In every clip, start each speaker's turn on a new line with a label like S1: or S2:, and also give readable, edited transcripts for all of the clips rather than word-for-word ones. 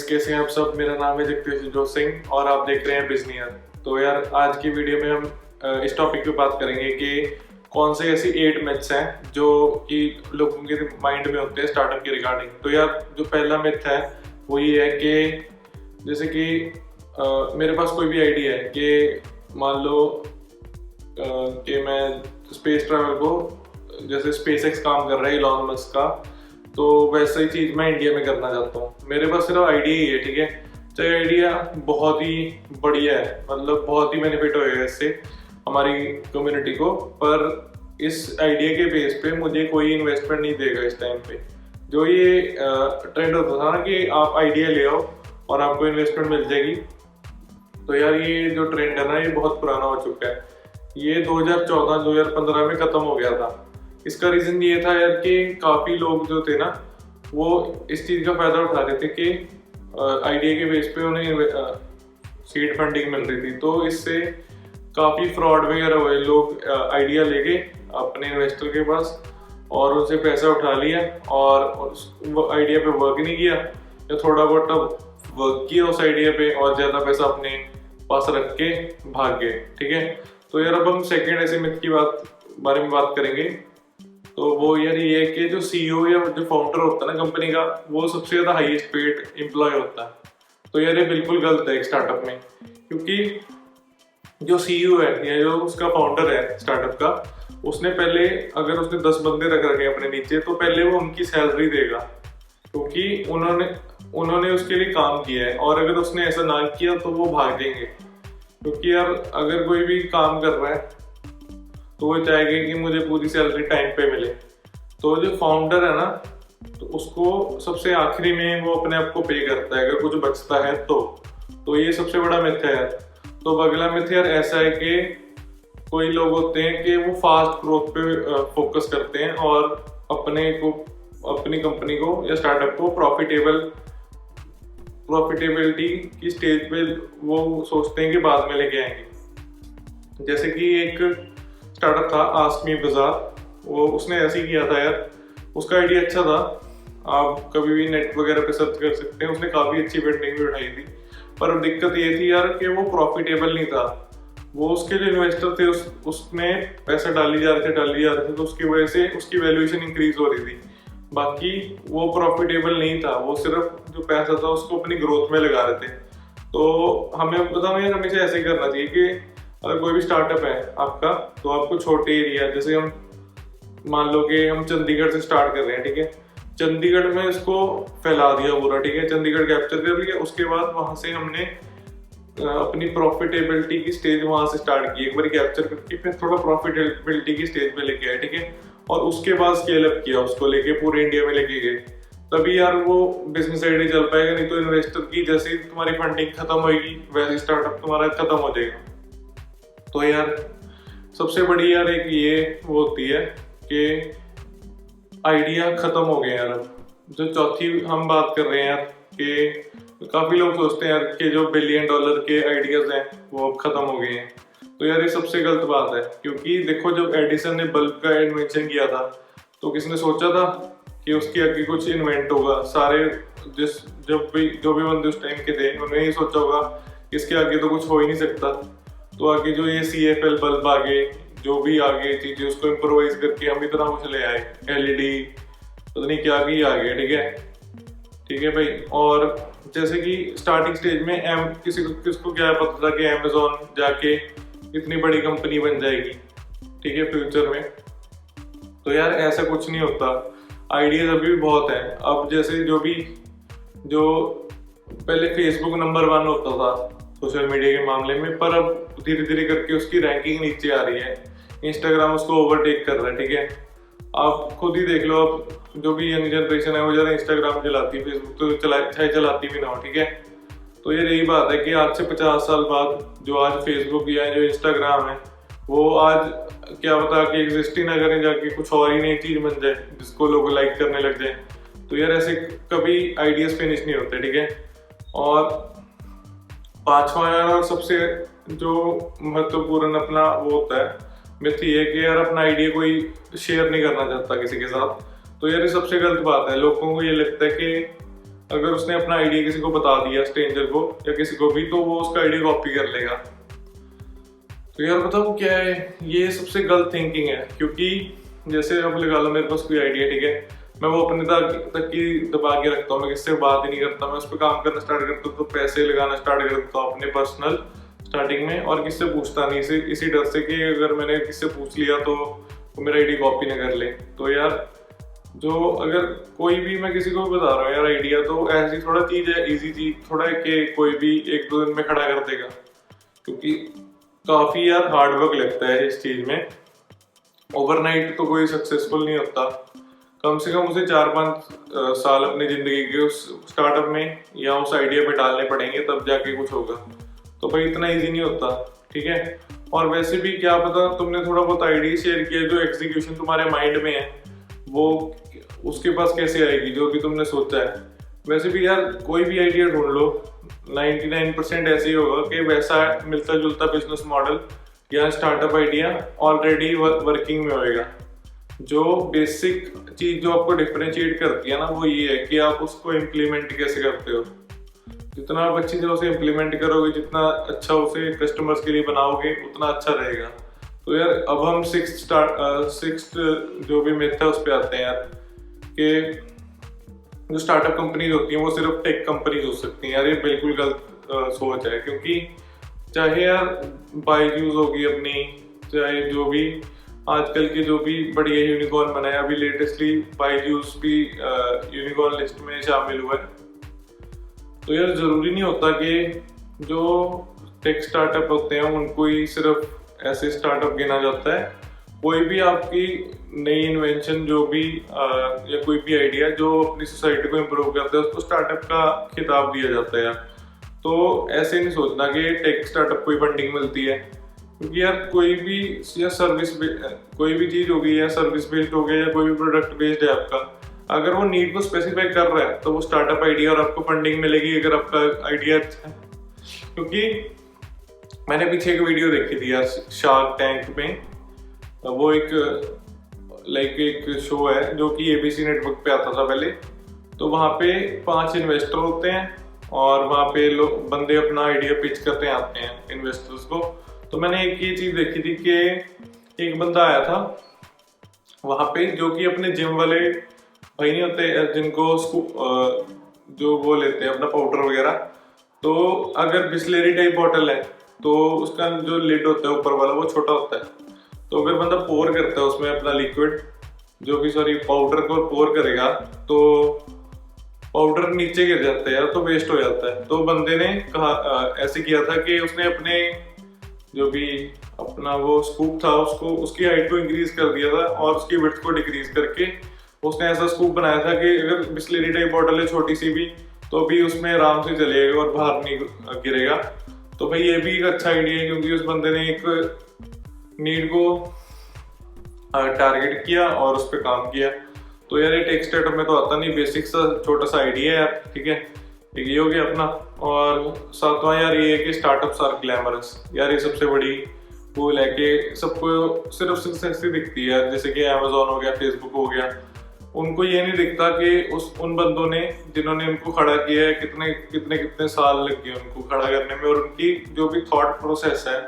S1: कैसे हैं आप सब। मेरा नाम है जगदीश सिंह और आप देख रहे हैं बिजनियर। तो यार आज की वीडियो में हम इस टॉपिक पे बात करेंगे कि कौन से ऐसी 8 मिथ्स हैं जो कि लोगों के माइंड में होते हैं स्टार्टअप के रिगार्डिंग। तो यार जो पहला मिथ है वो ये है कि जैसे कि मेरे पास कोई भी आइडिया है कि मान लो कि मैं स्पेस ट्रैवल को, जैसे स्पेस एक्स काम कर रहा है इलॉन मस्क का, तो वैसा ही चीज़ मैं इंडिया में करना चाहता हूँ। मेरे पास सिर्फ आइडिया ही है, ठीक है। चाहे आइडिया बहुत ही बढ़िया है, मतलब बहुत ही बेनिफिट होएगा इससे हमारी कम्युनिटी को, पर इस आइडिया के बेस पे मुझे कोई इन्वेस्टमेंट नहीं देगा इस टाइम पे। जो ये ट्रेंड होता था ना कि आप आइडिया ले आओ और आपको इन्वेस्टमेंट मिल जाएगी, तो यार ये जो ट्रेंड है ना ये बहुत पुराना हो चुका है। ये 2014-2015 में ख़त्म हो गया था। इसका रीज़न ये था यार कि काफ़ी लोग जो थे ना वो इस चीज़ का फ़ायदा उठा रहे थे कि आइडिया के बेस पे उन्हें सीड फंडिंग मिल रही थी, तो इससे काफ़ी फ्रॉड वगैरह हुए। लोग आइडिया लेके अपने इन्वेस्टर के पास और उनसे पैसा उठा लिया और वो आइडिया पे वर्क नहीं किया या थोड़ा बहुत वर्क किया उस आइडिया पे और ज़्यादा पैसा अपने पास रख के भाग गए, ठीक है। तो यार अब हम सेकेंड ऐसे मिथ की बारे में बात करेंगे। तो वो यार ये है कि जो सीईओ या जो फाउंडर होता है ना कंपनी का, वो सबसे ज़्यादा हाईएस्ट पेड एम्प्लॉय होता है। तो यार ये बिल्कुल गलत है एक स्टार्टअप में, क्योंकि जो सीईओ है या जो उसका फाउंडर है स्टार्टअप का, उसने पहले अगर उसने 10 बंदे रख रखे अपने नीचे, तो पहले वो उनकी सैलरी देगा, क्योंकि उन्होंने उसके लिए काम किया है। और अगर उसने ऐसा ना किया तो वो भाग देंगे, क्योंकि यार अगर कोई भी काम कर रहा है तो वो चाहेगा कि मुझे पूरी सैलरी टाइम पे मिले। तो जो फाउंडर है ना, तो उसको सबसे आखिरी में वो अपने आप को पे करता है अगर कुछ बचता है तो ये सबसे बड़ा मिथ है यार। तो अगला मिथ यार ऐसा है कि कोई लोग होते हैं कि वो फास्ट ग्रोथ पे फोकस करते हैं और अपनी कंपनी को या स्टार्टअप को प्रॉफिटेबिलिटी की स्टेज पे वो सोचते हैं कि बाद में लेके आएंगे। जैसे कि एक स्टार्टअप था आस्क मी बाजार, वो उसने ऐसे ही किया था यार। उसका आइडिया अच्छा था, आप कभी भी नेट वगैरह पे सर्च कर सकते हैं, उसने काफ़ी अच्छी फंडिंग भी उठाई थी। पर दिक्कत ये थी यार कि वो प्रॉफिटेबल नहीं था। वो उसके जो इन्वेस्टर थे उसमें पैसा डाली जा रहे थे, तो उसकी वजह से उसकी वैल्यूएशन इंक्रीज हो रही थी। बाकी वो प्रॉफिटेबल नहीं था, वो सिर्फ जो पैसा था उसको अपनी ग्रोथ में लगा रहे थे। तो हमें बताओ यार, हमेशा ऐसे ही करना चाहिए कि अगर कोई भी स्टार्टअप है आपका, तो आपको छोटे एरिया, जैसे हम मान लो कि हम चंडीगढ़ से स्टार्ट कर रहे हैं, ठीक है। चंडीगढ़ में इसको फैला दिया पूरा, ठीक है। चंडीगढ़ कैप्चर कर लिया, उसके बाद वहाँ से हमने अपनी प्रॉफिटेबिलिटी की स्टेज वहाँ से स्टार्ट की, एक बार कैप्चर करके फिर थोड़ा प्रॉफिटेबिलिटी की स्टेज पे लेके आए, ठीक है। और उसके बाद स्केल अप किया, उसको लेके पूरे इंडिया में लेके गए, तभी यार वो बिजनेस आइडिया चल पाएगा। नहीं तो इन्वेस्टर की जैसे तुम्हारी फंडिंग खत्म होगी वैसे स्टार्टअप तुम्हारा खत्म हो जाएगा। तो यार सबसे बड़ी यार एक ये वो होती है कि आइडिया खत्म हो गए यार। जो चौथी हम बात कर रहे हैं यार कि काफ़ी लोग सोचते हैं यार कि जो $1 बिलियन के आइडियाज़ हैं वो अब खत्म हो गए हैं। तो यार ये सबसे गलत बात है, क्योंकि देखो जब एडिसन ने बल्ब का इन्वेंशन किया था, तो किसने सोचा था कि उसके आगे कुछ इन्वेंट होगा। सारे जो भी बंदे उस टाइम के थे उन्होंने ये सोचा होगा इसके आगे तो कुछ हो ही नहीं सकता। तो आगे जो ये CFL बल्ब आगे, जो भी आगे चीजें उसको इम्प्रोवाइज करके हम इतना कुछ ले आए, LED पता नहीं क्या की आ गया, ठीक है भाई। और जैसे कि स्टार्टिंग स्टेज में किसको क्या पता था कि Amazon जाके इतनी बड़ी कंपनी बन जाएगी, ठीक है, फ्यूचर में। तो यार ऐसा कुछ नहीं होता, आइडियाज अभी भी बहुत हैं। अब जैसे जो पहले फेसबुक नंबर 1 होता था सोशल मीडिया के मामले में, पर अब धीरे धीरे करके उसकी रैंकिंग नीचे आ रही है। इंस्टाग्राम उसको ओवरटेक कर रहा है, ठीक है। आप खुद ही देख लो, अब जो भी यंग जनरेशन है वो ज़्यादा इंस्टाग्राम चलाती है, फेसबुक तो चाहे चलाती भी ना हो, ठीक है। तो ये यही बात है कि आज से 50 साल बाद जो आज फेसबुक या जो इंस्टाग्राम है, वो आज क्या पता कि एग्जिस्ट ही ना करें, जाके कुछ और ही नई चीज़ बन जाए जिसको लोग लाइक करने लग जाए। तो यार ऐसे कभी आइडियाज़ फिनिश नहीं होते, ठीक है। और पांचवा यार और सबसे जो महत्वपूर्ण अपना वो होता है मिथ ये है कि यार अपना आइडिया कोई शेयर नहीं करना चाहता किसी के साथ। तो यार ये सबसे गलत बात है। लोगों को ये लगता है कि अगर उसने अपना आइडिया किसी को बता दिया, स्ट्रेंजर को या किसी को भी, तो वो उसका आइडिया कॉपी कर लेगा। तो यार बताओ क्या है, ये सबसे गलत थिंकिंग है। क्योंकि जैसे अब लगा लो मेरे पास कोई आइडिया, ठीक है, मैं वो अपने तक की दबा के रखता हूँ, मैं किससे बात ही नहीं करता, मैं उस पर काम करना स्टार्ट करता हूँ तो पैसे लगाना स्टार्ट कर देता हूँ अपने पर्सनल स्टार्टिंग में, और किससे पूछता नहीं, इसी डर से कि अगर मैंने किससे पूछ लिया तो वो मेरा आइडिया कॉपी ना कर ले। तो यार जो अगर कोई भी, मैं किसी को भी बता रहा हूँ यार आइडिया, तो ऐसी थोड़ा चीज़ है, इजी चीज थोड़ा है कि कोई भी 1-2 दिन में खड़ा कर देगा। क्योंकि काफ़ी यार हार्ड वर्क लगता है इस चीज़ में, ओवरनाइट तो कोई सक्सेसफुल नहीं होता। कम से कम उसे 4-5 साल अपनी ज़िंदगी के उस स्टार्टअप में या उस आइडिया पे डालने पड़ेंगे, तब जाके कुछ होगा। तो भाई इतना इजी नहीं होता, ठीक है। और वैसे भी क्या पता, तुमने थोड़ा बहुत आइडिया शेयर किया, जो एग्जीक्यूशन तुम्हारे माइंड में है वो उसके पास कैसे आएगी, जो भी तुमने सोचा है। वैसे भी यार कोई भी आइडिया ढूंढ लो, 99% ऐसे ही होगा कि वैसा मिलता जुलता बिजनेस मॉडल या स्टार्टअप आइडिया ऑलरेडी वर्किंग में होएगा। जो बेसिक चीज़ जो आपको डिफरेंशिएट करती है ना, वो ये है कि आप उसको इम्प्लीमेंट कैसे करते हो। जितना आप अच्छी तरह से इम्प्लीमेंट करोगे, जितना अच्छा उसे कस्टमर्स के लिए बनाओगे, उतना अच्छा रहेगा। तो यार अब हम सिक्स्थ जो भी मिथ है उस पर आते हैं यार, कि जो स्टार्टअप कंपनीज होती हैं वो सिर्फ टेक कंपनीज हो सकती हैं। यार ये बिल्कुल गलत सोच है। क्योंकि चाहे यार बायजूस होगी अपनी, चाहे जो भी आजकल के जो भी बढ़िया यूनिकॉर्न बनाए, अभी लेटेस्टली बायजूस भी यूनिकॉर्न लिस्ट में शामिल हुआ है। तो यार ज़रूरी नहीं होता कि जो टेक स्टार्टअप होते हैं उनको ही सिर्फ ऐसे स्टार्टअप गिना जाता है। कोई भी आपकी नई इन्वेंशन जो भी या कोई भी आइडिया जो अपनी सोसाइटी को इम्प्रूव करता है, उसको स्टार्टअप का खिताब दिया जाता है यार। तो ऐसे नहीं सोचना कि टेक स्टार्टअप को ही फंडिंग मिलती है। क्योंकि यार कोई भी या कोई भी चीज़ होगी या सर्विस बेस्ड हो गया या कोई भी प्रोडक्ट बेस्ड है आपका, अगर वो नीड को स्पेसिफाई कर रहा है तो वो स्टार्टअप आइडिया, और आपको फंडिंग मिलेगी अगर आपका आइडिया अच्छा है। क्योंकि मैंने पीछे एक वीडियो देखी थी यार शार्क टैंक में, वो एक शो है जो कि ABC नेटवर्क पे आता था पहले। तो वहाँ पे 5 इन्वेस्टर होते हैं और वहाँ पे लोग बंदे अपना आइडिया पिच करते आते हैं इन्वेस्टर्स को। तो मैंने एक ये चीज़ देखी थी कि एक बंदा आया था वहाँ पे, जो कि अपने जिम वाले भाई नहीं होते जिनको जो वो लेते हैं अपना पाउडर वगैरह, तो अगर बिस्लेरी टाइप बॉटल है तो उसका जो लिड होता है ऊपर वाला वो छोटा होता है। तो अगर बंदा पोर करता है उसमें अपना लिक्विड, जो भी पाउडर को पोर करेगा, तो पाउडर नीचे गिर जाता है यार, तो वेस्ट हो जाता है। तो बंदे ने कहा ऐसे किया था कि उसने अपने जो भी अपना वो स्कूप था उसकी हाइट को इंक्रीज कर दिया था और उसकी विड्थ को डिक्रीज करके उसने ऐसा स्कूप बनाया था कि अगर बिस्लेरी टाइप बॉटल है छोटी सी भी, तो भी उसमें आराम से चलेगा और बाहर नहीं गिरेगा। तो भाई ये भी एक अच्छा आइडिया है, क्योंकि उस बंदे ने एक नीड को टारगेट किया और उस पर काम किया। तो यार ये टेक स्टार्टअप में तो आता नहीं, बेसिक सा छोटा सा आइडिया है यार, ठीक है। एक ये हो गया अपना। और सातवां यार ये है कि स्टार्टअप्स आर ग्लैमरस। यार ये सबसे बड़ी भूल है कि सबको सिर्फ सक्सेस ही दिखती है, जैसे कि अमेजोन हो गया, फेसबुक हो गया। उनको ये नहीं दिखता कि उन बंदों ने जिन्होंने उनको खड़ा किया है कितने साल लग गए उनको खड़ा करने में, और उनकी जो भी थॉट प्रोसेस है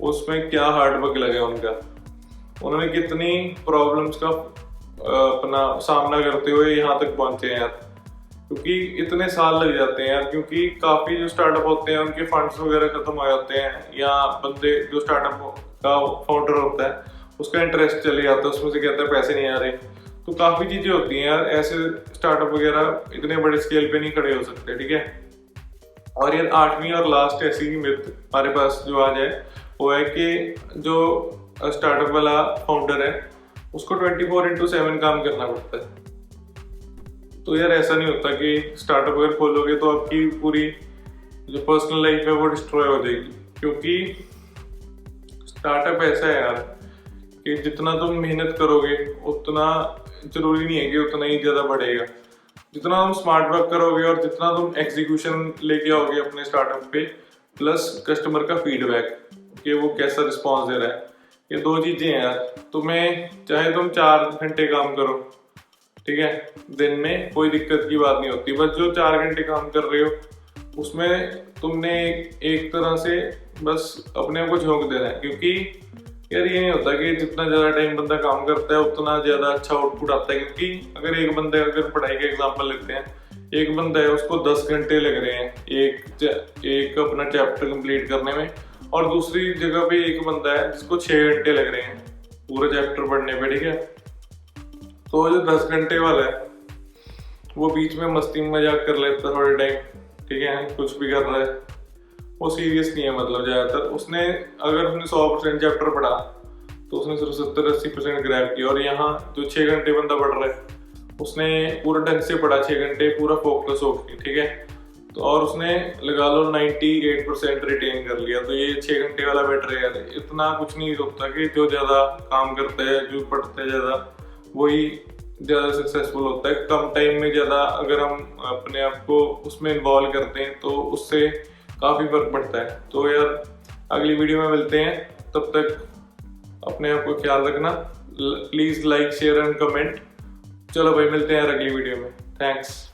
S1: उसमें क्या हार्ड वर्क लगे उनका, उन्होंने कितनी प्रॉब्लम्स का अपना सामना करते हुए यहाँ तक पहुंचे हैं यार। क्योंकि इतने साल लग जाते हैं यार, क्योंकि काफ़ी जो स्टार्टअप होते हैं उनके फंड्स वगैरह खत्म हो जाते हैं, या बंदे जो स्टार्टअप का फाउंडर होता है उसका इंटरेस्ट चले जाता है, उसमें से कहता है पैसे नहीं आ रहे। तो काफ़ी चीज़ें होती हैं यार, ऐसे स्टार्टअप वगैरह इतने बड़े स्केल पे नहीं खड़े हो सकते, ठीक है। और यार 8वीं और लास्ट ऐसी मिथ हमारे पास जो आ जाए वो है कि जो स्टार्टअप वाला फाउंडर है उसको 24/7 काम करना पड़ता है। तो यार ऐसा नहीं होता कि स्टार्टअप अगर खोलोगे तो आपकी पूरी जो पर्सनल लाइफ है वो डिस्ट्रॉय हो जाएगी। क्योंकि स्टार्टअप ऐसा है यार कि जितना तुम मेहनत करोगे उतना जरूरी नहीं है कि उतना ही ज़्यादा बढ़ेगा। जितना तुम स्मार्ट वर्क करोगे और जितना तुम एग्जीक्यूशन लेके आओगे अपने स्टार्टअप पे, प्लस कस्टमर का फीडबैक कि वो कैसा रिस्पॉन्स दे रहा है, ये 2 चीज़ें हैं यार। तुम्हें चाहे तुम 4 घंटे काम करो, ठीक है, दिन में कोई दिक्कत की बात नहीं होती। बस जो 4 घंटे काम कर रहे हो उसमें तुमने एक तरह से बस अपने आप को झोंक देना है, क्योंकि यार ये नहीं होता कि जितना ज़्यादा टाइम बंदा काम करता है उतना ज़्यादा अच्छा आउटपुट आता है। क्योंकि अगर एक बंदे, अगर पढ़ाई का एग्जांपल लेते हैं, एक बंदा है उसको 10 घंटे लग रहे हैं एक अपना चैप्टर कंप्लीट करने में, और दूसरी जगह पे एक बंदा है जिसको 6 घंटे लग रहे हैं पूरा चैप्टर पढ़ने पे, ठीक है। तो जो 10 घंटे वाला है वो बीच में मस्ती मजाक कर लेता है थोड़े टाइम, ठीक है, कुछ भी कर रहा है, वो सीरियस नहीं है। मतलब ज़्यादातर उसने, अगर उसने 100% चैप्टर पढ़ा तो उसने सिर्फ 70-80% ग्रैब किया। और यहाँ जो 6 घंटे बंदा पढ़ रहा है उसने पूरा ढंग से पढ़ा, 6 घंटे पूरा फोकस होकर, ठीक है। तो और उसने लगा लो 98% रिटेन कर लिया। तो ये 6 घंटे वाला बेटर है यार। इतना कुछ नहीं होता कि जो ज़्यादा काम करता है, जो पढ़ता है ज़्यादा, वही ज़्यादा सक्सेसफुल होता है। कम टाइम में ज़्यादा अगर हम अपने आप को उसमें इन्वॉल्व करते हैं तो उससे काफ़ी फर्क पड़ता है। तो यार अगली वीडियो में मिलते हैं, तब तक अपने आप को ख्याल रखना। Please like share and comment. चलो भाई, मिलते हैं यार अगली वीडियो में। थैंक्स।